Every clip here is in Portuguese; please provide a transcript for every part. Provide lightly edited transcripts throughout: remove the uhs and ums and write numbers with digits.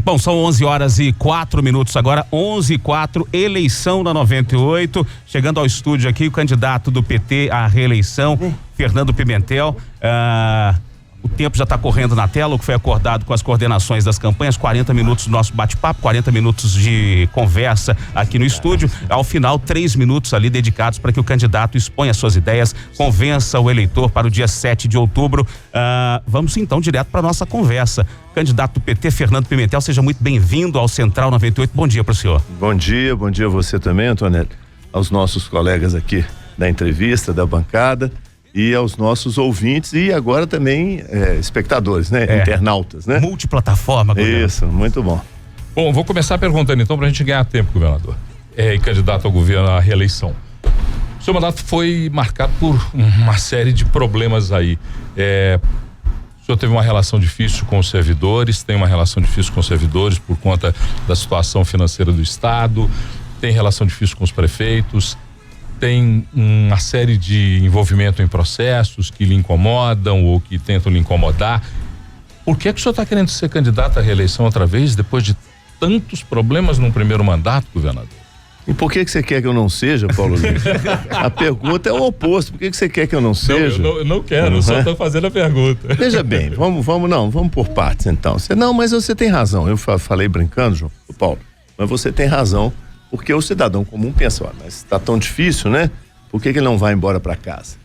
Bom, são 11h04 agora, 11h04, eleição da 98. Chegando ao estúdio aqui, o candidato do PT à reeleição, Fernando Pimentel. O tempo já está correndo na tela, o que foi acordado com as coordenações das campanhas, 40 minutos do nosso bate-papo, 40 minutos de conversa aqui no estúdio. Ao final, 3 minutos ali dedicados para que o candidato exponha suas ideias, convença o eleitor para o dia 7 de outubro. Vamos então direto para nossa conversa. Candidato do PT, Fernando Pimentel, seja muito bem-vindo ao Central 98. Bom dia para o senhor. Bom dia a você também, Antonelli, aos nossos colegas aqui da entrevista, da bancada, e aos nossos ouvintes e agora também espectadores, né? Internautas, né? Multiplataforma, governador. Isso, muito bom. Bom, vou começar perguntando então pra gente ganhar tempo, governador. Candidato ao governo à reeleição. O seu mandato foi marcado por uma série de problemas aí. O senhor teve uma relação difícil com os servidores, tem uma relação difícil com os servidores por conta da situação financeira do Estado, tem relação difícil com os prefeitos, tem uma série de envolvimento em processos que lhe incomodam ou que tentam lhe incomodar. Por que o senhor está querendo ser candidato à reeleição outra vez, depois de tantos problemas num primeiro mandato, governador? E por que você quer que eu não seja, Paulo Luiz? A pergunta é o oposto. Por que você quer que eu não seja? Eu não quero, eu só estou fazendo a pergunta. Veja bem, vamos por partes então. Mas você tem razão. Eu falei brincando, João Paulo, mas você tem razão. Porque o cidadão comum pensa, mas está tão difícil, né? Por que ele não vai embora para casa?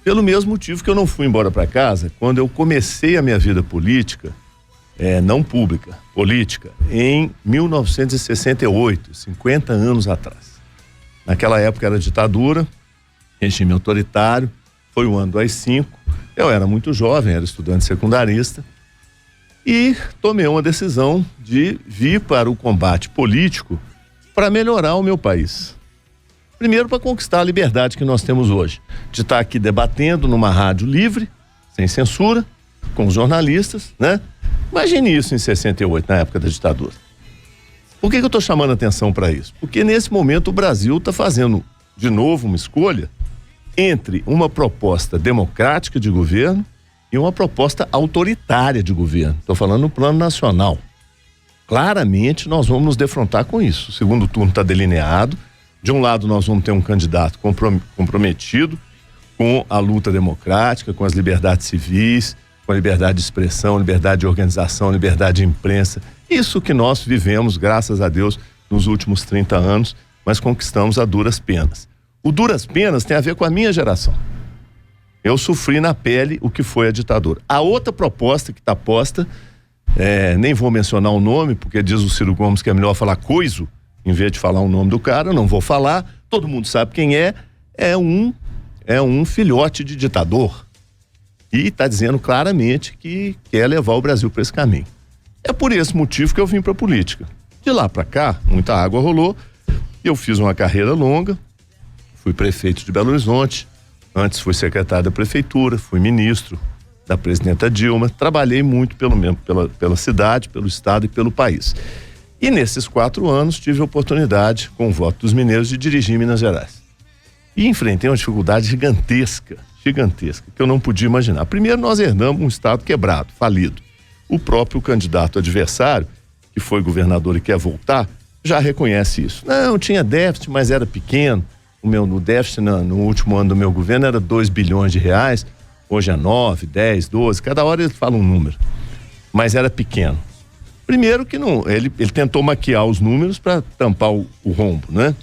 Pelo mesmo motivo que eu não fui embora para casa quando eu comecei a minha vida política, não pública, política, em 1968, 50 anos atrás. Naquela época era ditadura, regime autoritário, foi o ano do AI-5, eu era muito jovem, era estudante secundarista, e tomei uma decisão de vir para o combate político para melhorar o meu país. Primeiro, para conquistar a liberdade que nós temos hoje, de estar aqui debatendo numa rádio livre, sem censura, com os jornalistas, né? Imagine isso em 68, na época da ditadura. Por que eu estou chamando a atenção para isso? Porque nesse momento o Brasil está fazendo de novo uma escolha entre uma proposta democrática de governo e uma proposta autoritária de governo. Estou falando no plano nacional. Claramente nós vamos nos defrontar com isso. O segundo turno está delineado. De um lado nós vamos ter um candidato comprometido com a luta democrática, com as liberdades civis, com a liberdade de expressão, liberdade de organização, liberdade de imprensa. Isso que nós vivemos, graças a Deus, nos últimos 30 anos, mas conquistamos a duras penas. O duras penas tem a ver com a minha geração. Eu sofri na pele o que foi a ditadura. A outra proposta que está posta, nem vou mencionar o nome, porque diz o Ciro Gomes que é melhor falar coiso, em vez de falar o nome do cara, eu não vou falar, todo mundo sabe quem é um filhote de ditador. E está dizendo claramente que quer levar o Brasil para esse caminho. É por esse motivo que eu vim para a política. De lá para cá, muita água rolou, eu fiz uma carreira longa, fui prefeito de Belo Horizonte, antes fui secretário da prefeitura, fui ministro da presidenta Dilma, trabalhei muito pela cidade, pelo estado e pelo país. E nesses 4 anos tive a oportunidade, com o voto dos mineiros, de dirigir Minas Gerais. E enfrentei uma dificuldade gigantesca, que eu não podia imaginar. Primeiro, nós herdamos um estado quebrado, falido. O próprio candidato adversário, que foi governador e quer voltar, já reconhece isso. Não, tinha déficit, mas era pequeno. O déficit no último ano do meu governo era 2 bilhões de reais. Hoje é 9, 10, 12, cada hora ele fala um número. Mas era pequeno. Primeiro que não, ele tentou maquiar os números para tampar o rombo, né?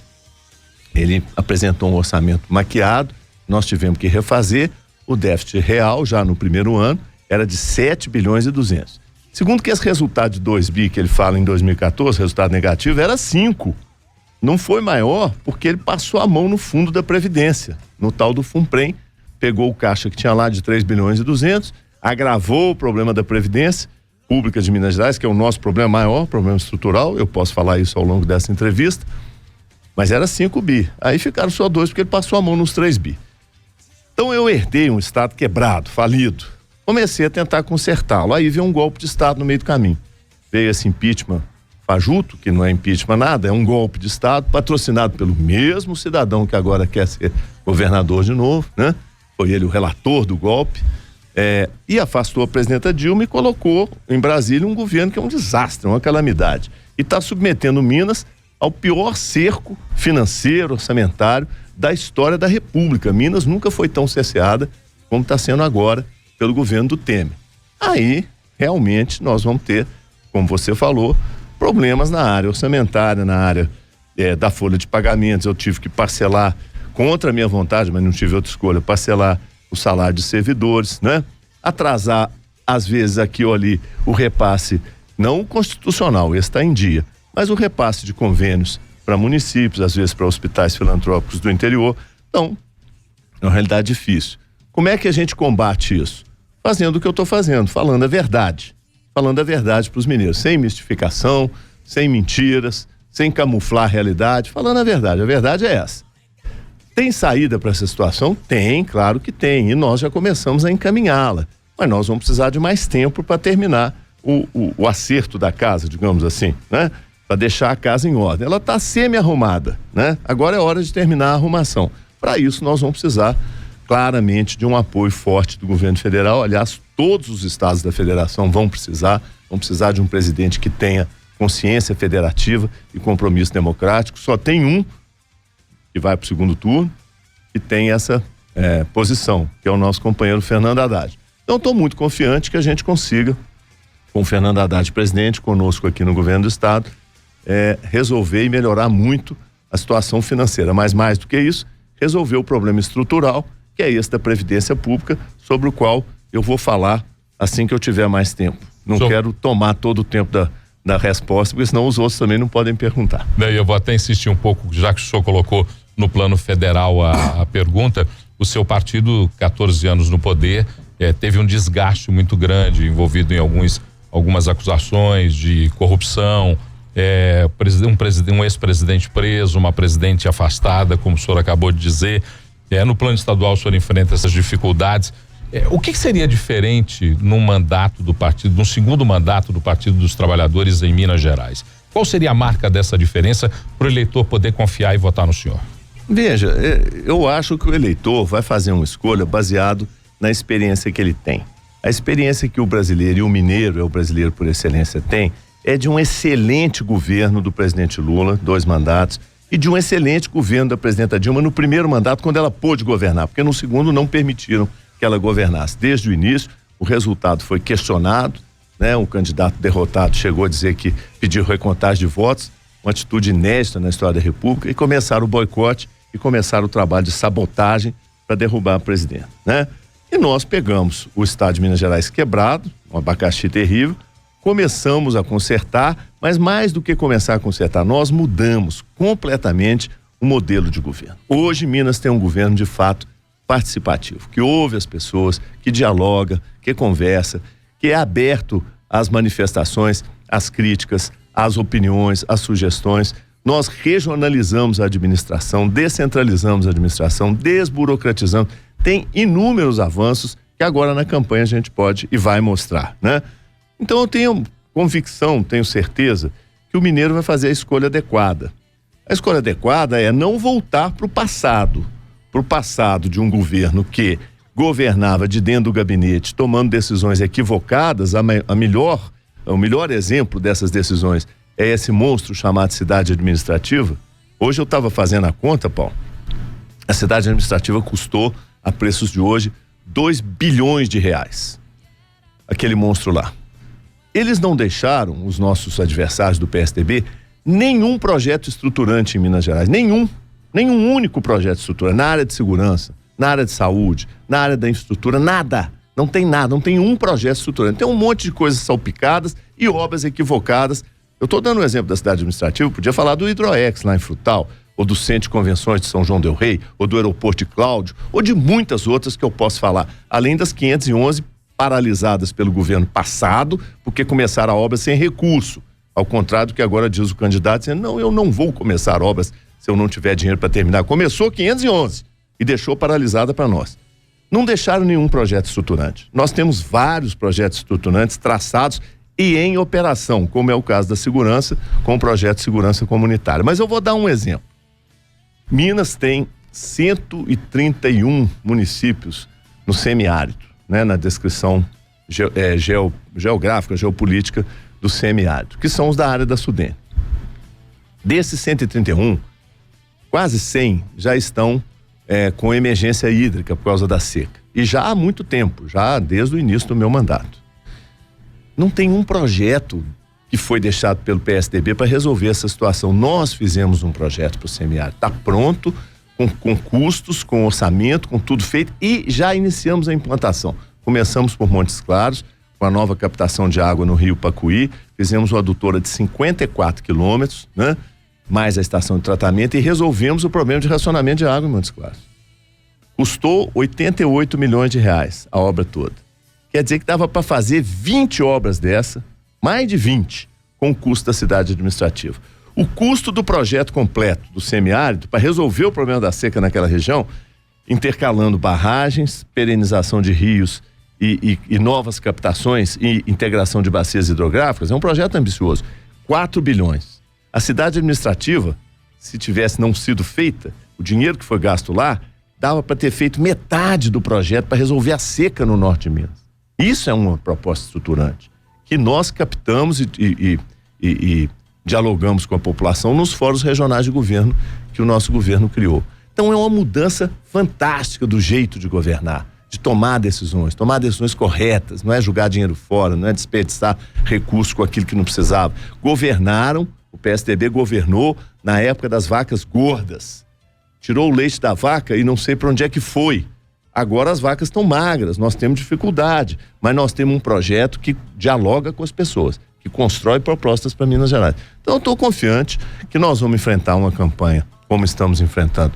Ele apresentou um orçamento maquiado, nós tivemos que refazer. O déficit real, já no primeiro ano, era de 7 bilhões e 200. Segundo que esse resultado de 2 bi que ele fala em 2014, resultado negativo, era 5. Não foi maior porque ele passou a mão no fundo da Previdência, no tal do Funprem, pegou o caixa que tinha lá de 3 bilhões e 200, agravou o problema da Previdência Pública de Minas Gerais, que é o nosso problema maior, problema estrutural, eu posso falar isso ao longo dessa entrevista, mas era 5 bi. Aí ficaram só 2 porque ele passou a mão nos 3 bi. Então eu herdei um estado quebrado, falido. Comecei a tentar consertá-lo. Aí veio um golpe de estado no meio do caminho. Veio esse impeachment fajuto, que não é impeachment nada, é um golpe de estado patrocinado pelo mesmo cidadão que agora quer ser governador de novo, né? Foi ele o relator do golpe. E afastou a presidenta Dilma e colocou em Brasília um governo que é um desastre, uma calamidade. E está submetendo Minas ao pior cerco financeiro, orçamentário da história da República. Minas nunca foi tão cerceada como está sendo agora pelo governo do Temer. Aí, realmente, nós vamos ter, como você falou, problemas na área orçamentária, na área da folha de pagamentos. Eu tive que parcelar, contra a minha vontade, mas não tive outra escolha, parcelar o salário de servidores, né? Atrasar, às vezes, aqui ou ali, o repasse, não constitucional, esse está em dia, mas o repasse de convênios para municípios, às vezes para hospitais filantrópicos do interior. Então, é uma realidade difícil. Como é que a gente combate isso? Fazendo o que eu estou fazendo, falando a verdade para os mineiros, sem mistificação, sem mentiras, sem camuflar a realidade, falando a verdade é essa. Tem saída para essa situação? Tem, claro que tem, e nós já começamos a encaminhá-la, mas nós vamos precisar de mais tempo para terminar o acerto da casa, digamos assim, né? Para deixar a casa em ordem. Ela está semi-arrumada, né? Agora é hora de terminar a arrumação. Para isso nós vamos precisar claramente de um apoio forte do governo federal. Aliás, todos os estados da federação vão precisar de um presidente que tenha consciência federativa e compromisso democrático. Só tem um que vai para o segundo turno e tem essa posição, que é o nosso companheiro Fernando Haddad. Então estou muito confiante que a gente consiga, com o Fernando Haddad presidente, conosco aqui no governo do estado, resolver e melhorar muito a situação financeira, mas mais do que isso, resolver o problema estrutural, que é esse da Previdência Pública, sobre o qual eu vou falar assim que eu tiver mais tempo. Não quero tomar todo o tempo da resposta, porque senão os outros também não podem perguntar. Daí eu vou até insistir um pouco, já que o senhor colocou no plano federal a pergunta. O seu partido, 14 anos no poder, teve um desgaste muito grande, envolvido em algumas acusações de corrupção, um ex-presidente preso, uma presidente afastada, como o senhor acabou de dizer. No plano estadual o senhor enfrenta essas dificuldades. O que seria diferente num mandato do partido, num segundo mandato do Partido dos Trabalhadores em Minas Gerais? Qual seria a marca dessa diferença para o eleitor poder confiar e votar no senhor? Veja, eu acho que o eleitor vai fazer uma escolha baseado na experiência que ele tem. A experiência que o brasileiro, e o mineiro é o brasileiro por excelência, tem, é de um excelente governo do presidente Lula, 2 mandatos, e de um excelente governo da presidenta Dilma no primeiro mandato, quando ela pôde governar, porque no segundo não permitiram que ela governasse. Desde o início, o resultado foi questionado, né? Um candidato derrotado chegou a dizer que pediu recontagem de votos, uma atitude inédita na história da República, e começaram o boicote e começaram o trabalho de sabotagem para derrubar a presidenta, né? E nós pegamos o estado de Minas Gerais quebrado, um abacaxi terrível, começamos a consertar, mas mais do que começar a consertar, nós mudamos completamente o modelo de governo. Hoje Minas tem um governo de fato participativo, que ouve as pessoas, que dialoga, que conversa, que é aberto às manifestações, às críticas, às opiniões, às sugestões. Nós regionalizamos a administração, descentralizamos a administração, desburocratizamos. Tem inúmeros avanços que agora na campanha a gente pode e vai mostrar, né? Então eu tenho convicção, tenho certeza que o mineiro vai fazer a escolha adequada. A escolha adequada é não voltar para o passado de um governo que governava de dentro do gabinete, tomando decisões equivocadas. O melhor exemplo dessas decisões é esse monstro chamado cidade administrativa. Hoje eu estava fazendo a conta, Paulo. A cidade administrativa custou, a preços de hoje, 2 bilhões de reais. Aquele monstro lá. Eles não deixaram, os nossos adversários do PSDB, nenhum projeto estruturante em Minas Gerais. Nenhum único projeto estruturante na área de segurança, na área de saúde, na área da infraestrutura, nada. Não tem nada, não tem um projeto estruturante. Tem um monte de coisas salpicadas e obras equivocadas. Eu estou dando um exemplo da cidade administrativa, podia falar do Hidroex lá em Frutal, ou do Centro de Convenções de São João del Rei, ou do Aeroporto de Cláudio, ou de muitas outras que eu posso falar, além das 511 paralisadas pelo governo passado, porque começaram a obra sem recurso, ao contrário do que agora diz o candidato, dizendo, não, eu não vou começar obras se eu não tiver dinheiro para terminar. Começou 511 e deixou paralisada para nós. Não deixaram nenhum projeto estruturante. Nós temos vários projetos estruturantes traçados e em operação, como é o caso da segurança, com o projeto de segurança comunitária. Mas eu vou dar um exemplo. Minas tem 131 municípios no semiárido. né, na descrição geográfica, geopolítica do semiárido, que são os da área da Sudene. Desses 131, quase 100 já estão com emergência hídrica por causa da seca. E já há muito tempo, já desde o início do meu mandato. Não tem um projeto que foi deixado pelo PSDB para resolver essa situação. Nós fizemos um projeto para o semiárido. Está pronto, com custos, com orçamento, com tudo feito, e já iniciamos a implantação. Começamos por Montes Claros, com a nova captação de água no Rio Pacuí, fizemos uma adutora de 54 quilômetros, né? Mais a estação de tratamento, e resolvemos o problema de racionamento de água em Montes Claros. Custou 88 milhões de reais a obra toda. Quer dizer que dava para fazer 20 obras dessa, mais de 20, com o custo da cidade administrativa. O custo do projeto completo do semiárido, para resolver o problema da seca naquela região, intercalando barragens, perenização de rios e novas captações e integração de bacias hidrográficas, é um projeto ambicioso. 4 bilhões. A cidade administrativa, se tivesse não sido feita, o dinheiro que foi gasto lá, dava para ter feito metade do projeto para resolver a seca no norte de Minas. Isso é uma proposta estruturante, que nós captamos e dialogamos com a população nos fóruns regionais de governo que o nosso governo criou. Então é uma mudança fantástica do jeito de governar, de tomar decisões corretas, não é jogar dinheiro fora, não é desperdiçar recursos com aquilo que não precisava. Governaram, o PSDB governou na época das vacas gordas. Tirou o leite da vaca e não sei para onde é que foi. Agora as vacas estão magras, nós temos dificuldade, mas nós temos um projeto que dialoga com as pessoas, que constrói propostas para Minas Gerais. Então eu estou confiante que nós vamos enfrentar uma campanha como estamos enfrentando,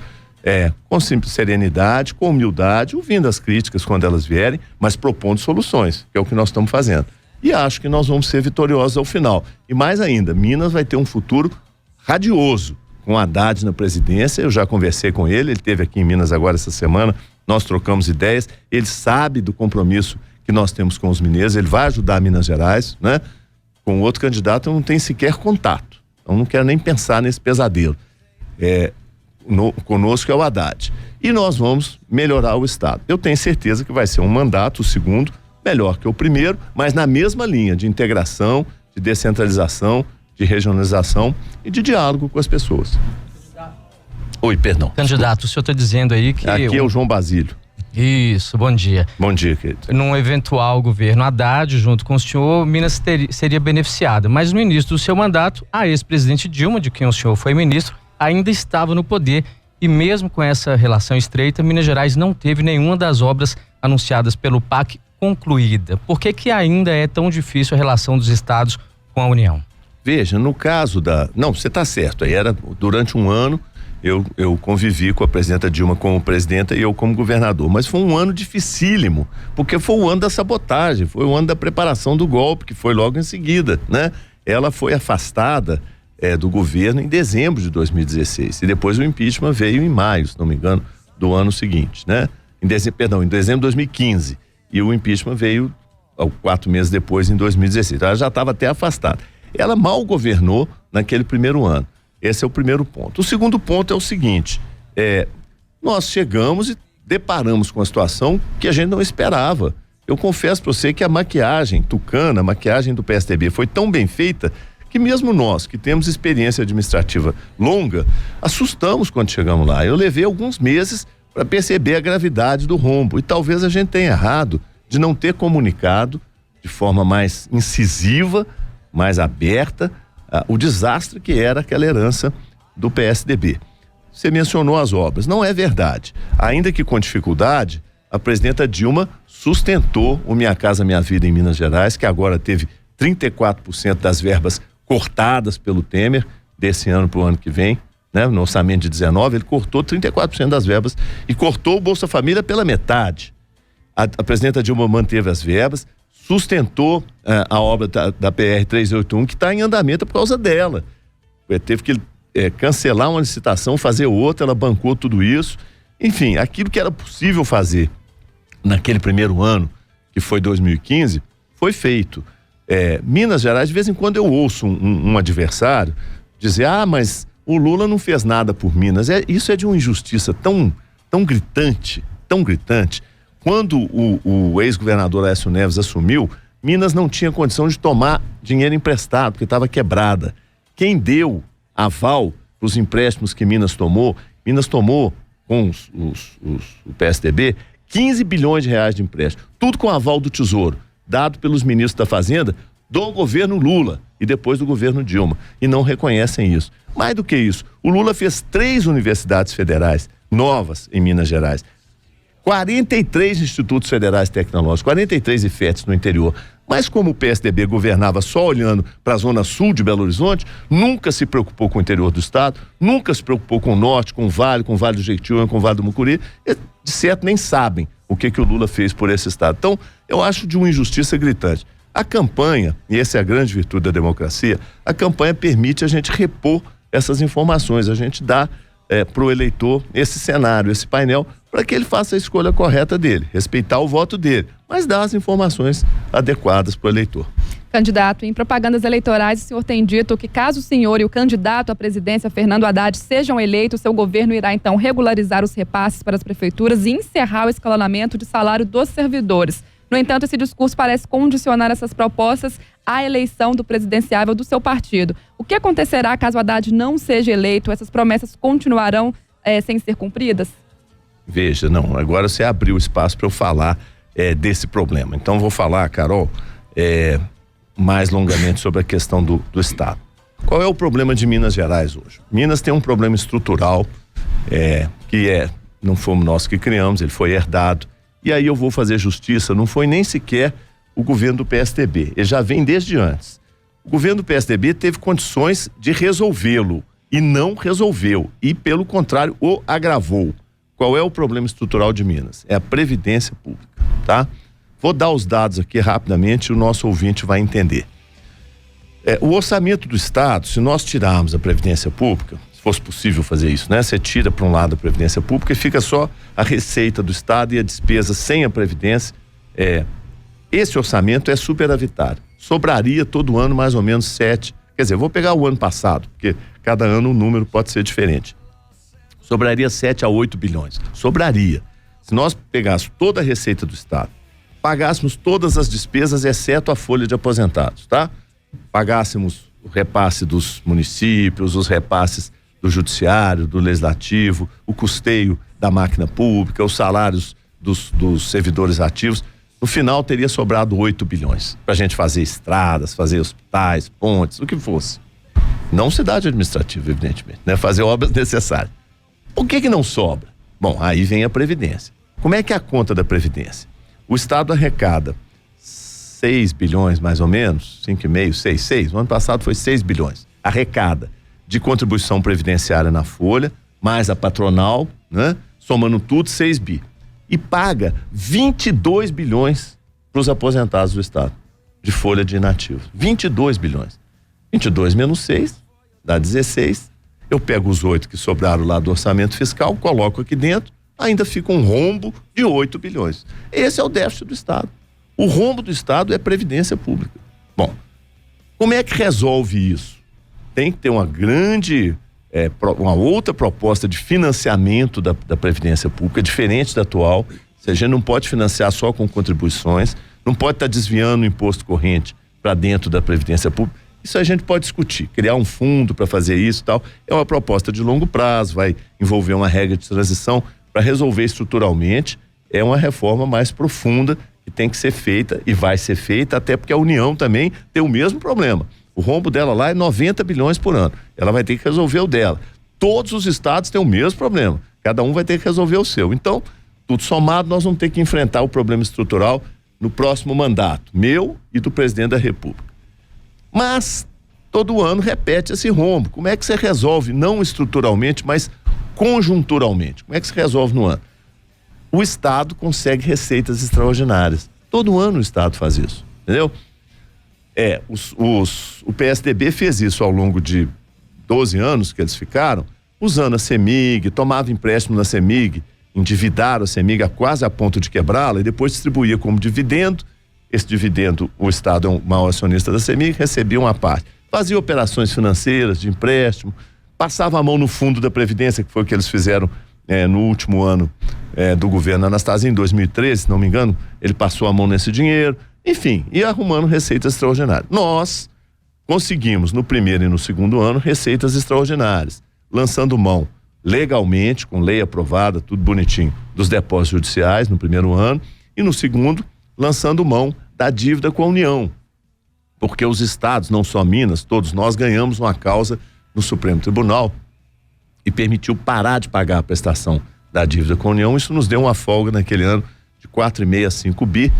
com serenidade, com humildade, ouvindo as críticas quando elas vierem, mas propondo soluções, que é o que nós estamos fazendo. E acho que nós vamos ser vitoriosos ao final. E mais ainda, Minas vai ter um futuro radioso, com Haddad na presidência. Eu já conversei com ele esteve aqui em Minas agora essa semana, nós trocamos ideias, ele sabe do compromisso que nós temos com os mineiros, ele vai ajudar Minas Gerais, né? Com outro candidato eu não tenho sequer contato, eu não quero nem pensar nesse pesadelo. Conosco é o Haddad. E nós vamos melhorar o estado. Eu tenho certeza que vai ser um mandato, o segundo, melhor que o primeiro, mas na mesma linha de integração, de descentralização, de regionalização e de diálogo com as pessoas. Oi, perdão. Candidato, o senhor está dizendo aí que... Aqui é o João Basílio. Isso, bom dia. Bom dia, querido. Num eventual governo Haddad, junto com o senhor, Minas seria beneficiada. Mas no início do seu mandato, a ex-presidente Dilma, de quem o senhor foi ministro, ainda estava no poder. E mesmo com essa relação estreita, Minas Gerais não teve nenhuma das obras anunciadas pelo PAC concluída. Por que ainda é tão difícil a relação dos estados com a União? Veja, no caso Não, você está certo. Aí era durante um ano. Eu convivi com a presidenta Dilma como presidenta e eu como governador, mas foi um ano dificílimo, porque foi o ano da sabotagem, foi o ano da preparação do golpe, que foi logo em seguida, né? Ela foi afastada do governo em dezembro de 2016 e depois o impeachment veio em maio, se não me engano, do ano seguinte, né? Em dezembro de 2015 e o impeachment veio 4 meses depois, em 2016, então ela já estava até afastada. Ela mal governou naquele primeiro ano. Esse é o primeiro ponto. O segundo ponto é o seguinte, nós chegamos e deparamos com uma situação que a gente não esperava. Eu confesso para você que a maquiagem tucana, a maquiagem do PSDB foi tão bem feita que mesmo nós, que temos experiência administrativa longa, assustamos quando chegamos lá. Eu levei alguns meses para perceber a gravidade do rombo e talvez a gente tenha errado de não ter comunicado de forma mais incisiva, mais aberta, o desastre que era aquela herança do PSDB. Você mencionou as obras, não é verdade. Ainda que com dificuldade, a presidenta Dilma sustentou o Minha Casa Minha Vida em Minas Gerais, que agora teve 34% das verbas cortadas pelo Temer, desse ano para o ano que vem, né? No orçamento de 19, ele cortou 34% das verbas e cortou o Bolsa Família pela metade. A presidenta Dilma manteve as verbas, sustentou a obra da PR-381, que está em andamento por causa dela. Teve que cancelar uma licitação, fazer outra, ela bancou tudo isso. Enfim, aquilo que era possível fazer naquele primeiro ano, que foi 2015, foi feito. Minas Gerais, de vez em quando eu ouço um adversário dizer, mas o Lula não fez nada por Minas. Isso é de uma injustiça tão gritante, Quando o ex-governador Aécio Neves assumiu, Minas não tinha condição de tomar dinheiro emprestado, porque estava quebrada. Quem deu aval para os empréstimos que Minas tomou com o PSDB, 15 bilhões de reais de empréstimo. Tudo com aval do Tesouro, dado pelos ministros da Fazenda do governo Lula e depois do governo Dilma. E não reconhecem isso. Mais do que isso, o Lula fez 3 universidades federais novas em Minas Gerais. 43 institutos federais tecnológicos, 43 IFETs no interior. Mas como o PSDB governava só olhando para a zona sul de Belo Horizonte, nunca se preocupou com o interior do estado, nunca se preocupou com o norte, com o Vale do Jequitinhonha, com o Vale do Mucuri, e, de certo nem sabem o que o Lula fez por esse estado. Então, eu acho de uma injustiça gritante. A campanha, e essa é a grande virtude da democracia, a campanha permite a gente repor essas informações, a gente dá para o eleitor esse cenário, esse painel, para que ele faça a escolha correta dele, respeitar o voto dele, mas dar as informações adequadas para o eleitor. Candidato, em propagandas eleitorais, o senhor tem dito que caso o senhor e o candidato à presidência, Fernando Haddad, sejam eleitos, seu governo irá então regularizar os repasses para as prefeituras e encerrar o escalonamento de salário dos servidores. No entanto, esse discurso parece condicionar essas propostas à eleição do presidenciável do seu partido. O que acontecerá caso Haddad não seja eleito? Essas promessas continuarão sem ser cumpridas? Veja, não, agora você abriu espaço para eu falar desse problema. Então vou falar, Carol, mais longamente sobre a questão do Estado. Qual é o problema de Minas Gerais hoje? Minas tem um problema estrutural que não fomos nós que criamos, ele foi herdado. E aí eu vou fazer justiça, não foi nem sequer o governo do PSDB, ele já vem desde antes. O governo do PSDB teve condições de resolvê-lo e não resolveu, e pelo contrário o agravou. Qual é o problema estrutural de Minas? É a Previdência Pública, tá? Vou dar os dados aqui rapidamente e o nosso ouvinte vai entender. O orçamento do Estado, se nós tirarmos a Previdência Pública, se fosse possível fazer isso, né? Você tira para um lado a Previdência Pública e fica só a receita do Estado e a despesa sem a Previdência. Esse orçamento é superavitário. Sobraria todo ano mais ou menos 7. Quer dizer, vou pegar o ano passado, porque cada ano o número pode ser diferente. Sobraria 7 a 8 bilhões. Sobraria. Se nós pegássemos toda a receita do Estado, pagássemos todas as despesas, exceto a folha de aposentados, tá? Pagássemos o repasse dos municípios, os repasses do judiciário, do legislativo, o custeio da máquina pública, os salários dos servidores ativos, no final teria sobrado 8 bilhões pra gente fazer estradas, fazer hospitais, pontes, o que fosse. Não cidade administrativa, evidentemente, né? Fazer obras necessárias. Por que não sobra? Bom, aí vem a Previdência. Como é que é a conta da Previdência? O Estado arrecada 6 bilhões mais ou menos, 5,5, 6. No ano passado foi 6 bilhões. Arrecada de contribuição previdenciária na folha, mais a patronal, né? Somando tudo, 6 bi. E paga 22 bilhões para os aposentados do Estado, de folha de inativos. 22 bilhões. 22 menos 6, dá 16. Eu pego os 8 que sobraram lá do orçamento fiscal, coloco aqui dentro, ainda fica um rombo de 8 bilhões. Esse é o déficit do Estado. O rombo do Estado é Previdência Pública. Bom, como é que resolve isso? Tem que ter uma grande, uma outra proposta de financiamento da Previdência Pública, diferente da atual. A gente não pode financiar só com contribuições, não pode estar desviando o imposto corrente para dentro da Previdência Pública. Isso a gente pode discutir, criar um fundo para fazer isso e tal. É uma proposta de longo prazo, vai envolver uma regra de transição para resolver estruturalmente. É uma reforma mais profunda que tem que ser feita e vai ser feita, até porque a União também tem o mesmo problema. O rombo dela lá é 90 bilhões por ano. Ela vai ter que resolver o dela. Todos os estados têm o mesmo problema. Cada um vai ter que resolver o seu. Então, tudo somado, nós vamos ter que enfrentar o problema estrutural no próximo mandato, meu e do presidente da República. Mas todo ano repete esse rombo. Como é que você resolve, não estruturalmente, mas conjunturalmente? Como é que se resolve no ano? O Estado consegue receitas extraordinárias. Todo ano o Estado faz isso, entendeu? O PSDB fez isso ao longo de 12 anos que eles ficaram, usando a CEMIG, tomava empréstimo na CEMIG, endividaram a CEMIG quase a ponto de quebrá-la e depois distribuía como dividendo. Esse dividendo, o Estado é um maior acionista da CEMIG, recebia uma parte. Fazia operações financeiras de empréstimo, passava a mão no fundo da Previdência, que foi o que eles fizeram no último ano do governo Anastácio, em 2013, se não me engano, ele passou a mão nesse dinheiro, enfim, e arrumando receitas extraordinárias. Nós conseguimos no primeiro e no segundo ano receitas extraordinárias, lançando mão legalmente, com lei aprovada, tudo bonitinho, dos depósitos judiciais no primeiro ano, e no segundo, lançando mão da dívida com a União, porque os estados, não só Minas, todos nós ganhamos uma causa no Supremo Tribunal e permitiu parar de pagar a prestação da dívida com a União. Isso nos deu uma folga naquele ano de 4,5 a 5 bi,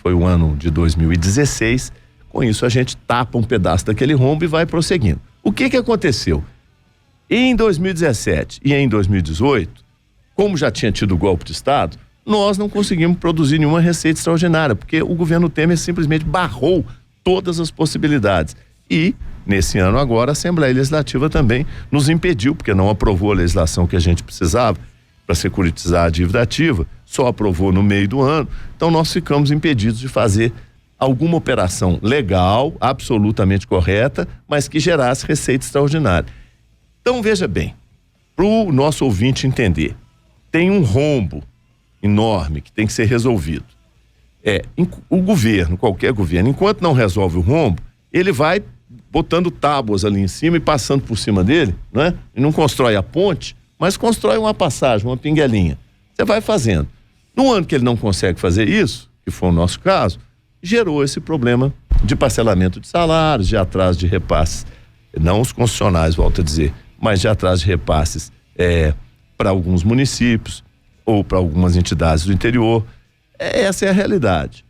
foi o ano de 2016. Com isso a gente tapa um pedaço daquele rombo e vai prosseguindo. O que aconteceu? Em 2017 e em 2018, como já tinha tido golpe de Estado, nós não conseguimos produzir nenhuma receita extraordinária, porque o governo Temer simplesmente barrou todas as possibilidades. E, nesse ano agora, a Assembleia Legislativa também nos impediu, porque não aprovou a legislação que a gente precisava para securitizar a dívida ativa, só aprovou no meio do ano. Então nós ficamos impedidos de fazer alguma operação legal, absolutamente correta, mas que gerasse receita extraordinária. Então veja bem, para o nosso ouvinte entender, tem um rombo enorme que tem que ser resolvido. O governo, qualquer governo, enquanto não resolve o rombo, ele vai botando tábuas ali em cima e passando por cima dele, né? E não constrói a ponte, mas constrói uma passagem, uma pinguelinha. Você vai fazendo. No ano que ele não consegue fazer isso, que foi o nosso caso, gerou esse problema de parcelamento de salários, de atraso de repasses, não os concessionários, volto a dizer, mas de atraso de repasses para alguns municípios ou para algumas entidades do interior. Essa é a realidade.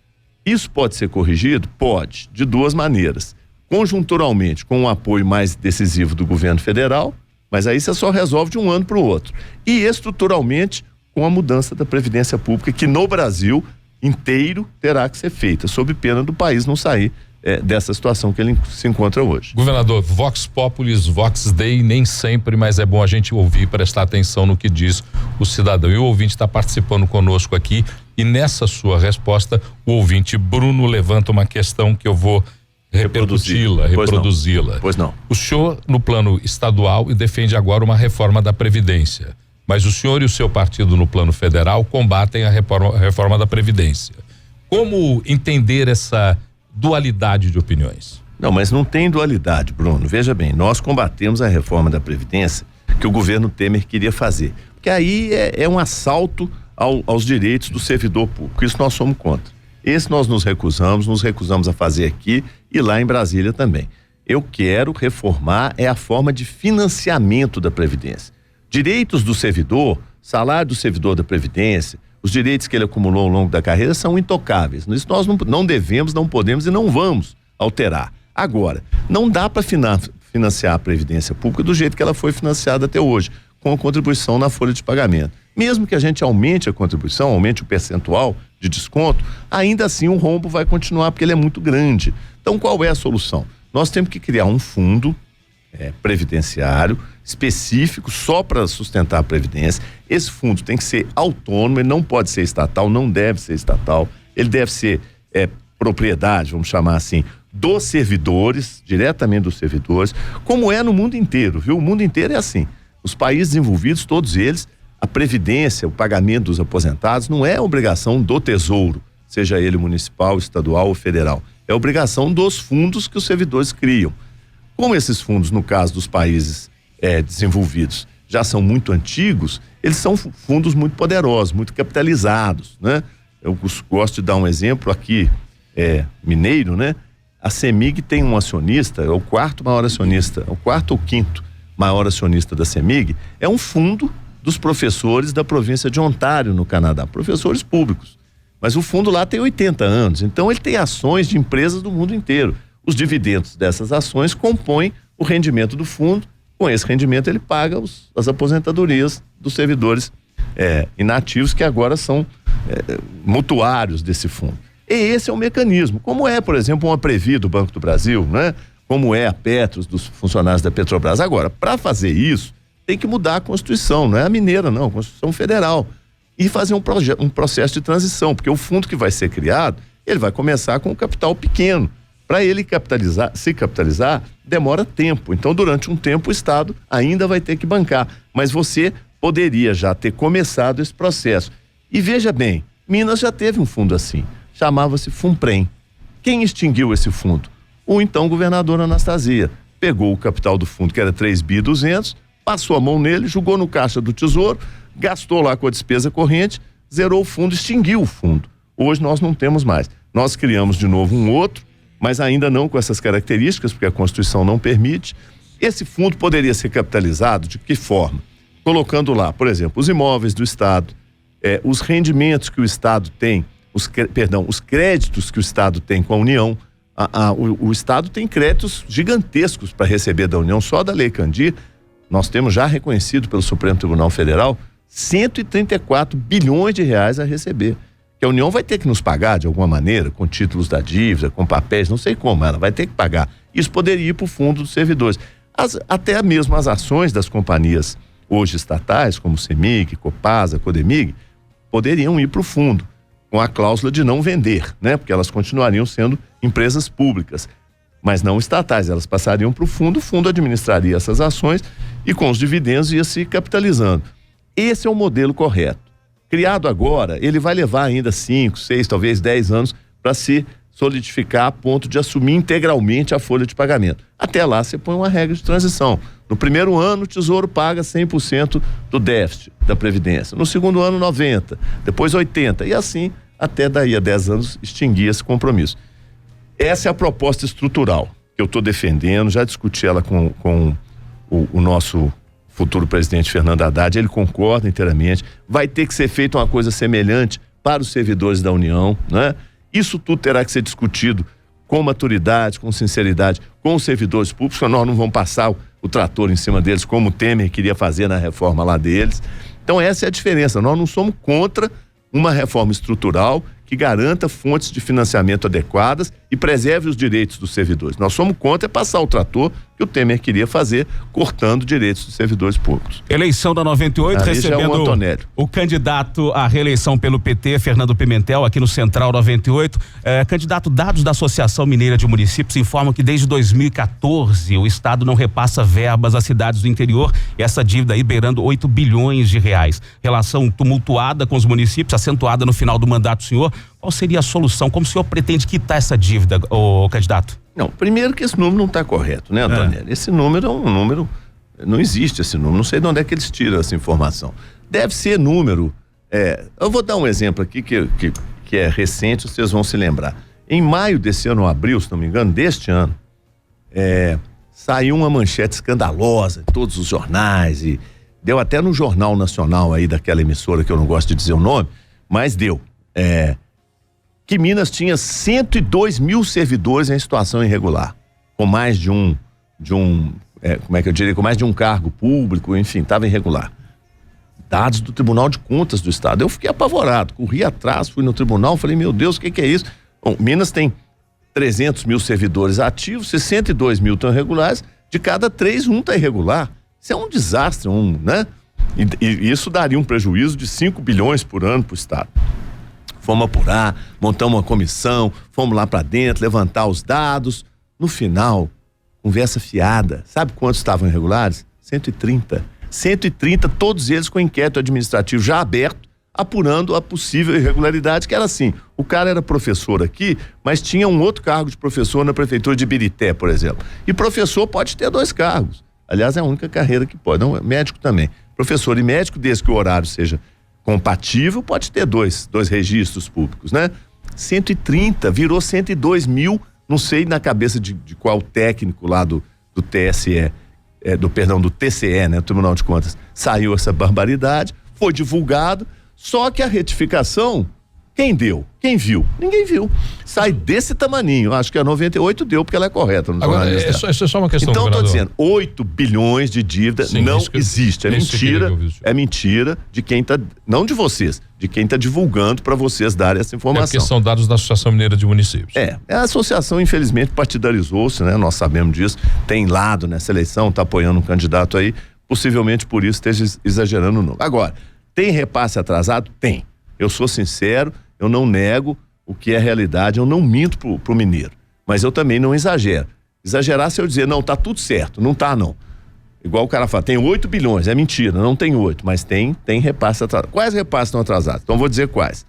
Isso pode ser corrigido? Pode, de duas maneiras. Conjunturalmente, com um apoio mais decisivo do governo federal, mas aí você só resolve de um ano para o outro. E estruturalmente, com a mudança da Previdência Pública, que no Brasil inteiro terá que ser feita, sob pena do país não sair dessa situação que ele se encontra hoje. Governador, Vox Populis, Vox Dei, nem sempre, mas é bom a gente ouvir, prestar atenção no que diz o cidadão. E o ouvinte está participando conosco aqui, e nessa sua resposta, o ouvinte Bruno levanta uma questão que eu vou reproduzi-la. Pois não. O senhor no plano estadual e defende agora uma reforma da Previdência, mas o senhor e o seu partido no plano federal combatem a reforma da Previdência. Como entender essa dualidade de opiniões? Não, mas não tem dualidade, Bruno. Veja bem, nós combatemos a reforma da Previdência que o governo Temer queria fazer, porque aí é um assalto aos direitos do servidor público. Isso nós somos contra. Esse nós nos recusamos a fazer aqui e lá em Brasília também. Eu quero reformar a forma de financiamento da Previdência. Direitos do servidor, salário do servidor da Previdência, os direitos que ele acumulou ao longo da carreira são intocáveis. Isso nós não devemos, não podemos e não vamos alterar. Agora, não dá para financiar a Previdência Pública do jeito que ela foi financiada até hoje, com a contribuição na folha de pagamento. Mesmo que a gente aumente a contribuição, aumente o percentual de desconto, ainda assim o rombo vai continuar porque ele é muito grande. Então qual é a solução? Nós temos que criar um fundo previdenciário específico só para sustentar a Previdência. Esse fundo tem que ser autônomo, ele não pode ser estatal, não deve ser estatal, ele deve ser propriedade, vamos chamar assim, dos servidores, diretamente dos servidores, como é no mundo inteiro, viu? O mundo inteiro é assim. Os países desenvolvidos, todos eles, a previdência, o pagamento dos aposentados não é obrigação do Tesouro, seja ele municipal, estadual ou federal. É obrigação dos fundos que os servidores criam. Como esses fundos, no caso dos países desenvolvidos, já são muito antigos, eles são fundos muito poderosos, muito capitalizados, né? Eu gosto de dar um exemplo aqui, mineiro, né? A CEMIG tem um acionista, é o quarto maior acionista, é o quarto ou quinto maior acionista da CEMIG, é um fundo dos professores da província de Ontário, no Canadá, professores públicos. Mas o fundo lá tem 80 anos, então ele tem ações de empresas do mundo inteiro. Os dividendos dessas ações compõem o rendimento do fundo. Com esse rendimento ele paga as aposentadorias dos servidores inativos, que agora são mutuários desse fundo. E esse é o mecanismo, como é, por exemplo, uma Previ do Banco do Brasil, né? Como é a Petros, dos funcionários da Petrobras. Agora, para fazer isso, tem que mudar a Constituição, não é a mineira não, a Constituição Federal, e fazer um processo de transição, porque o fundo que vai ser criado, ele vai começar com um capital pequeno. Para ele se capitalizar, demora tempo. Então, durante um tempo, o Estado ainda vai ter que bancar. Mas você poderia já ter começado esse processo. E veja bem, Minas já teve um fundo assim, chamava-se Funprem. Quem extinguiu esse fundo? O então governador Anastasia. Pegou o capital do fundo, que era 3.200 bi, passou a mão nele, jogou no caixa do Tesouro, gastou lá com a despesa corrente, zerou o fundo, extinguiu o fundo. Hoje nós não temos mais. Nós criamos de novo um outro, mas ainda não com essas características, porque a Constituição não permite. Esse fundo poderia ser capitalizado de que forma? Colocando lá, por exemplo, os imóveis do Estado, os rendimentos que o Estado tem, os créditos que o Estado tem com a União. O Estado tem créditos gigantescos para receber da União, só da Lei Candir. Nós temos já reconhecido pelo Supremo Tribunal Federal 134 bilhões de reais a receber. Que a União vai ter que nos pagar de alguma maneira, com títulos da dívida, com papéis, não sei como, ela vai ter que pagar. Isso poderia ir para o fundo dos servidores. Até mesmo as ações das companhias hoje estatais, como CEMIG, Copasa, Codemig, poderiam ir para o fundo, com a cláusula de não vender, né? Porque elas continuariam sendo empresas públicas, mas não estatais, elas passariam para o fundo administraria essas ações e com os dividendos ia se capitalizando. Esse é o modelo correto. Criado agora, ele vai levar ainda 5, 6, talvez 10 anos para se solidificar a ponto de assumir integralmente a folha de pagamento. Até lá você põe uma regra de transição. No primeiro ano o Tesouro paga 100% do déficit da Previdência. No segundo ano 90%, depois 80%, e assim até daí a 10 anos extinguir esse compromisso. Essa é a proposta estrutural que eu estou defendendo, já discuti ela com o nosso futuro presidente Fernando Haddad, ele concorda inteiramente, vai ter que ser feita uma coisa semelhante para os servidores da União, né? Isso tudo terá que ser discutido com maturidade, com sinceridade, com os servidores públicos, porque nós não vamos passar o trator em cima deles como o Temer queria fazer na reforma lá deles. Então essa é a diferença, nós não somos contra uma reforma estrutural que garanta fontes de financiamento adequadas e preserve os direitos dos servidores. Nós somos contra passar o trator que o Temer queria fazer, cortando direitos dos servidores públicos. Eleição da 98, recebendo o candidato à reeleição pelo PT, Fernando Pimentel, aqui no Central 98. Candidato, dados da Associação Mineira de Municípios informam que desde 2014 o Estado não repassa verbas às cidades do interior, e essa dívida aí beirando 8 bilhões de reais. Relação tumultuada com os municípios, acentuada no final do mandato do senhor. Qual seria a solução? Como o senhor pretende quitar essa dívida, candidato? Não, primeiro que esse número não está correto, né, Antonelli? Esse número é um número, não existe esse número, não sei de onde é que eles tiram essa informação. Deve ser número, eu vou dar um exemplo aqui que é recente, vocês vão se lembrar. Em maio desse ano, ou abril, se não me engano, deste ano, saiu uma manchete escandalosa em todos os jornais e deu até no Jornal Nacional aí daquela emissora que eu não gosto de dizer o nome, mas deu. Que Minas tinha 102 mil servidores em situação irregular, com mais de com mais de um cargo público, enfim, estava irregular. Dados do Tribunal de Contas do Estado. Eu fiquei apavorado, corri atrás, fui no tribunal, falei, meu Deus, o que é isso? Bom, Minas tem 300 mil servidores ativos, 62 mil estão irregulares, de cada 3, um está irregular. Isso é um desastre, né? E isso daria um prejuízo de 5 bilhões por ano para o Estado. Fomos apurar, montamos uma comissão, fomos lá para dentro, levantar os dados. No final, conversa fiada. Sabe quantos estavam irregulares? 130. 130, todos eles com inquérito administrativo já aberto, apurando a possível irregularidade, que era assim, o cara era professor aqui, mas tinha um outro cargo de professor na prefeitura de Ibirité, por exemplo. E professor pode ter 2 cargos. Aliás, é a única carreira que pode. Não, médico também. Professor e médico, desde que o horário seja compatível, pode ter dois registros públicos, né? 130, virou 102 mil, não sei na cabeça de qual técnico lá do TSE, do TCE, né? Tribunal de Contas, saiu essa barbaridade, foi divulgado, só que a retificação, quem deu? Quem viu? Ninguém viu. Sai desse tamaninho, acho que a 98 deu, porque ela é correta. Agora, é só uma questão, então, estou dizendo, 8 bilhões de dívida. Sim, não existe, é mentira de quem está, não de vocês, de quem está divulgando para vocês darem essa informação. Porque são dados da Associação Mineira de Municípios. A associação, infelizmente, partidarizou-se, né? Nós sabemos disso, tem lado nessa eleição, está apoiando um candidato aí, possivelmente por isso esteja exagerando o número. Agora, tem repasse atrasado? Tem. Eu sou sincero, eu não nego o que é realidade, eu não minto pro mineiro, mas eu também não exagero. Exagerar se eu dizer, não, tá tudo certo, não tá não. igual o cara fala, tem 8 bilhões, é mentira, não tem 8, mas tem repasse atrasado. Quais repasses estão atrasados? Então vou dizer quais.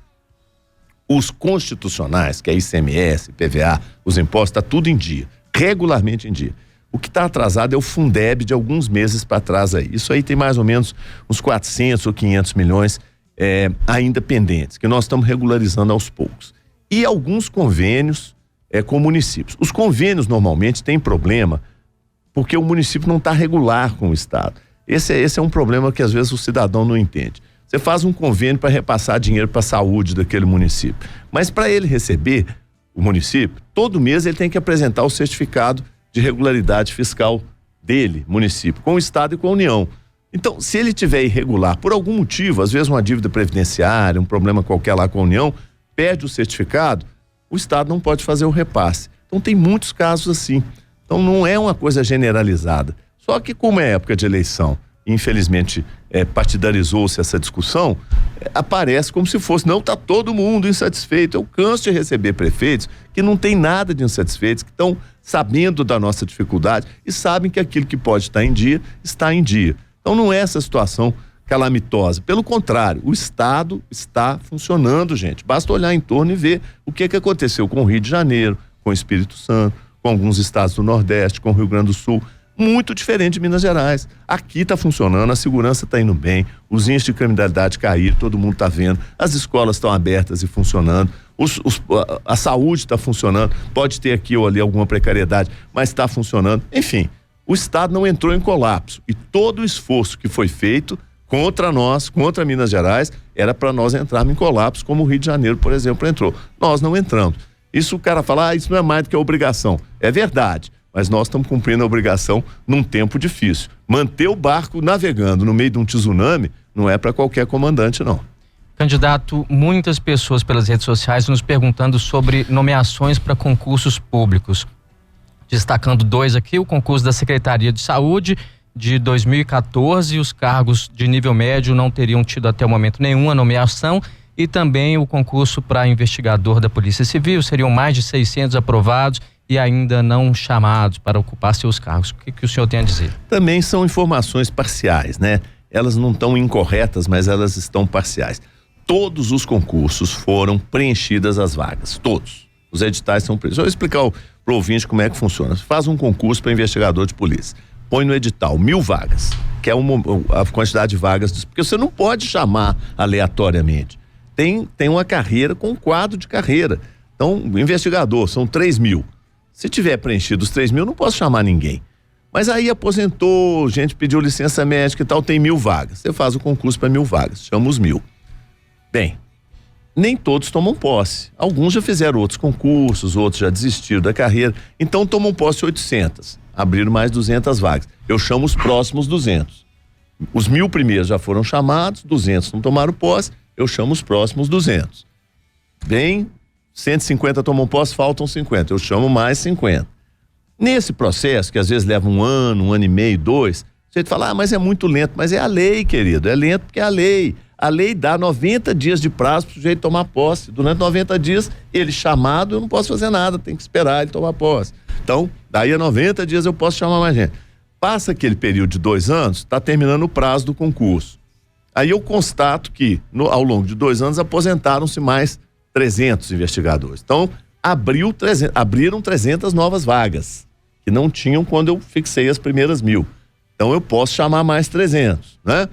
Os constitucionais, que é ICMS, PVA, os impostos, está tudo em dia, regularmente em dia. O que está atrasado é o Fundeb de alguns meses para trás aí. Isso aí tem mais ou menos uns 400 ou 500 milhões ainda pendentes, que nós estamos regularizando aos poucos. E alguns convênios com municípios. Os convênios normalmente têm problema porque o município não está regular com o Estado. Esse é um problema que às vezes o cidadão não entende. Você faz um convênio para repassar dinheiro para a saúde daquele município, mas para ele receber, o município, todo mês ele tem que apresentar o certificado de regularidade fiscal dele, município, com o Estado e com a União. Então, se ele tiver irregular por algum motivo, às vezes uma dívida previdenciária, um problema qualquer lá com a União, perde o certificado, o Estado não pode fazer o repasse. Então tem muitos casos assim. Então não é uma coisa generalizada. Só que como é época de eleição, infelizmente partidarizou-se essa discussão, aparece como se fosse, não, está todo mundo insatisfeito. Eu canso de receber prefeitos que não tem nada de insatisfeitos, que estão sabendo da nossa dificuldade e sabem que aquilo que pode estar em dia, está em dia. Então não é essa situação calamitosa. Pelo contrário, o Estado está funcionando, gente. Basta olhar em torno e ver o que aconteceu com o Rio de Janeiro, com o Espírito Santo, com alguns estados do Nordeste, com o Rio Grande do Sul. Muito diferente de Minas Gerais. Aqui está funcionando, a segurança está indo bem, os índices de criminalidade caíram, todo mundo está vendo, as escolas estão abertas e funcionando, a saúde está funcionando, pode ter aqui ou ali alguma precariedade, mas está funcionando. Enfim, o Estado não entrou em colapso e todo o esforço que foi feito contra nós, contra Minas Gerais, era para nós entrarmos em colapso, como o Rio de Janeiro, por exemplo, entrou. Nós não entramos. Isso o cara fala, isso não é mais do que a obrigação. É verdade, mas nós estamos cumprindo a obrigação num tempo difícil. Manter o barco navegando no meio de um tsunami não é para qualquer comandante, não. Candidato, muitas pessoas pelas redes sociais nos perguntando sobre nomeações para concursos públicos. Destacando 2 aqui, o concurso da Secretaria de Saúde de 2014, os cargos de nível médio não teriam tido até o momento nenhuma nomeação, e também o concurso para investigador da Polícia Civil, seriam mais de 600 aprovados e ainda não chamados para ocupar seus cargos. O que o senhor tem a dizer? Também são informações parciais, né? Elas não estão incorretas, mas elas estão parciais. Todos os concursos foram preenchidas as vagas, todos. Os editais são preenchidos. Eu vou explicar para o ouvinte como é que funciona. Você faz um concurso para investigador de polícia, põe no edital 1000 vagas, que é a quantidade de vagas, porque você não pode chamar aleatoriamente. Tem uma carreira com um quadro de carreira. Então, o investigador, são 3.000. Se tiver preenchido os 3.000, não posso chamar ninguém. Mas aí aposentou, gente pediu licença médica e tal, tem 1000 vagas. Você faz o concurso para 1000 vagas, chama os 1000. Bem, nem todos tomam posse. Alguns já fizeram outros concursos, outros já desistiram da carreira. Então tomam posse 800. Abriram mais 200 vagas. Eu chamo os próximos 200. Os 1000 primeiros já foram chamados, 200 não tomaram posse, eu chamo os próximos 200. Bem, 150 tomam posse, faltam 50. Eu chamo mais 50. Nesse processo, que às vezes leva 1 ano, 1 ano e meio, 2, você fala, mas é muito lento. Mas é a lei, querido. É lento porque é a lei. A lei dá 90 dias de prazo para o sujeito tomar posse. Durante 90 dias, ele chamado, eu não posso fazer nada, tem que esperar ele tomar posse. Então, daí a 90 dias eu posso chamar mais gente. Passa aquele período de 2 anos, está terminando o prazo do concurso. Aí eu constato que, ao longo de 2 anos, aposentaram-se mais 300 investigadores. Então, abriram 300 novas vagas, que não tinham quando eu fixei as primeiras 1000. Então, eu posso chamar mais 300, né?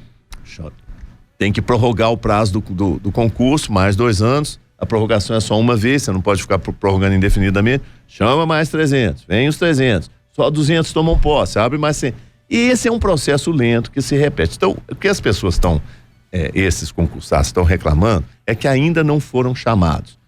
Tem que prorrogar o prazo do concurso, mais 2 anos. A prorrogação é só uma vez, você não pode ficar prorrogando indefinidamente. Chama mais 300, vem os 300. Só 200 tomam posse, abre mais 100. E esse é um processo lento que se repete. Então, o que as pessoas estão, esses concursados estão reclamando, é que ainda não foram chamados.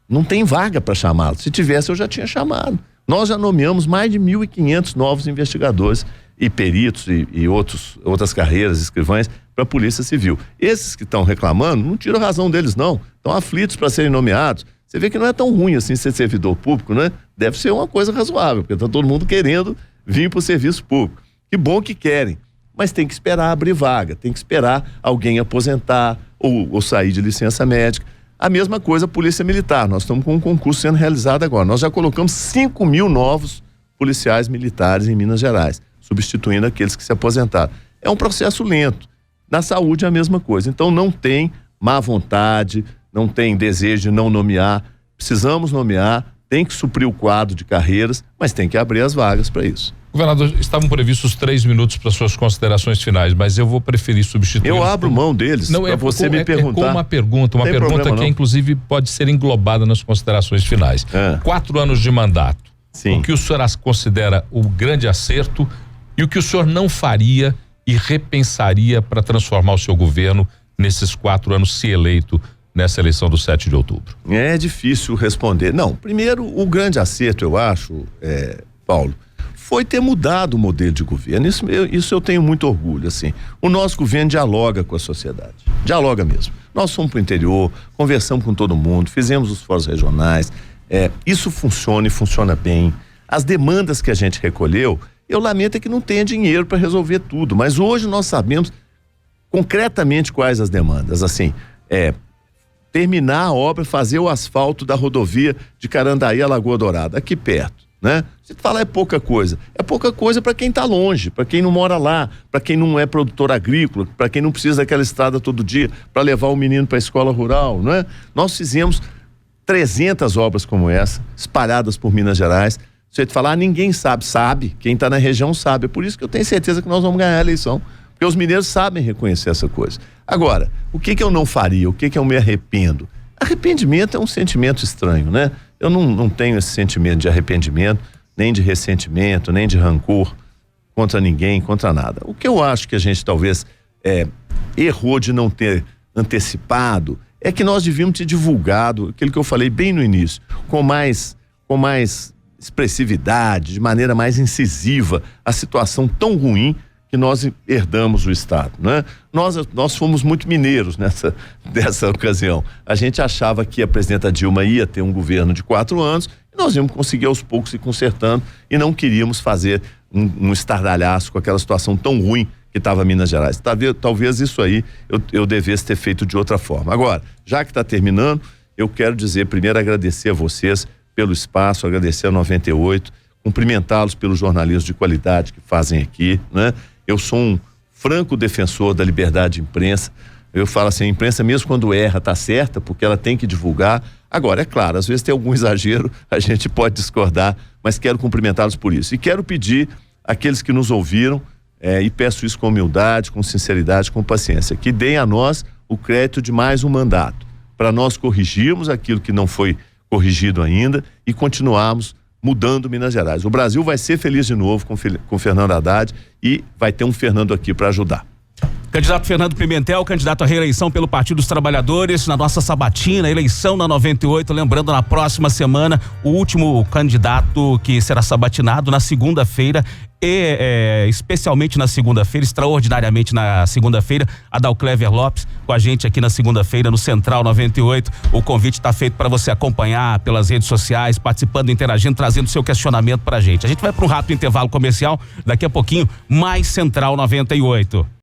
Não tem vaga para chamá-los. Se tivesse, eu já tinha chamado. Nós já nomeamos mais de 1.500 novos investigadores e peritos e outras carreiras, escrivães, para a Polícia Civil. Esses que estão reclamando, não tiram a razão deles, não. Estão aflitos para serem nomeados. Você vê que não é tão ruim assim ser servidor público, né? Deve ser uma coisa razoável, porque está todo mundo querendo vir para o serviço público. Que bom que querem, mas tem que esperar abrir vaga, tem que esperar alguém aposentar ou sair de licença médica. A mesma coisa a Polícia Militar, nós estamos com um concurso sendo realizado agora. Nós já colocamos 5.000 novos policiais militares em Minas Gerais. substituindo aqueles que se aposentaram. É um processo lento. Na saúde é a mesma coisa. Então não tem má vontade, não tem desejo de não nomear. Precisamos nomear, tem que suprir o quadro de carreiras, mas tem que abrir as vagas para isso. Governador, estavam previstos 3 minutos para suas considerações finais, mas eu vou preferir substituir. Eu abro mão deles para você me perguntar. Com uma pergunta que inclusive pode ser englobada nas considerações finais. 4 anos de mandato. Sim. O que o senhor considera o grande acerto e o que o senhor não faria e repensaria para transformar o seu governo nesses 4 anos, se eleito nessa eleição do 7 de outubro? É difícil responder. Não, primeiro, o grande acerto, eu acho, Paulo, foi ter mudado o modelo de governo. Isso eu tenho muito orgulho, assim. O nosso governo dialoga com a sociedade. Dialoga mesmo. Nós fomos para o interior, conversamos com todo mundo, fizemos os fóruns regionais. Isso funciona e funciona bem. As demandas que a gente recolheu, eu lamento que não tenha dinheiro para resolver tudo, mas hoje nós sabemos concretamente quais as demandas. Assim, terminar a obra, fazer o asfalto da rodovia de Carandaí a Lagoa Dourada, aqui perto. Né? Se falar é pouca coisa para quem está longe, para quem não mora lá, para quem não é produtor agrícola, para quem não precisa daquela estrada todo dia para levar o menino para a escola rural, não é? Nós fizemos 300 obras como essa, espalhadas por Minas Gerais. Se você falar, ninguém sabe, quem está na região sabe. É por isso que eu tenho certeza que nós vamos ganhar a eleição, porque os mineiros sabem reconhecer essa coisa. Agora, o que eu não faria, o que eu me arrependo? Arrependimento é um sentimento estranho, né? Eu não tenho esse sentimento de arrependimento, nem de ressentimento, nem de rancor contra ninguém, contra nada. O que eu acho que a gente talvez errou de não ter antecipado é que nós devíamos ter divulgado aquilo que eu falei bem no início, com mais expressividade, de maneira mais incisiva, a situação tão ruim que nós herdamos o Estado, né? Nós fomos muito mineiros dessa ocasião. A gente achava que a presidenta Dilma ia ter um governo de 4 anos e nós íamos conseguir aos poucos ir consertando e não queríamos fazer um estardalhaço com aquela situação tão ruim que estava Minas Gerais. Talvez isso aí eu devesse ter feito de outra forma. Agora, já que está terminando, eu quero dizer, primeiro, agradecer a vocês pelo espaço, agradecer a 98, cumprimentá-los pelo jornalismo de qualidade que fazem aqui, né? Eu sou um franco defensor da liberdade de imprensa. Eu falo assim, a imprensa mesmo quando erra tá certa, porque ela tem que divulgar. Agora, é claro, às vezes tem algum exagero, a gente pode discordar, mas quero cumprimentá-los por isso. E quero pedir àqueles que nos ouviram, e peço isso com humildade, com sinceridade, com paciência, que deem a nós o crédito de mais um mandato, para nós corrigirmos aquilo que não foi corrigido ainda e continuarmos mudando Minas Gerais. O Brasil vai ser feliz de novo com Fernando Haddad e vai ter um Fernando aqui para ajudar. Candidato Fernando Pimentel, candidato à reeleição pelo Partido dos Trabalhadores, na nossa sabatina, eleição na 98, lembrando, na próxima semana, o último candidato que será sabatinado na segunda-feira, e especialmente na segunda-feira, extraordinariamente na segunda-feira, Adalclever Lopes com a gente aqui na segunda-feira no Central 98. O convite está feito para você acompanhar pelas redes sociais, participando, interagindo, trazendo seu questionamento pra gente. A gente vai para um rápido intervalo comercial, daqui a pouquinho mais Central 98.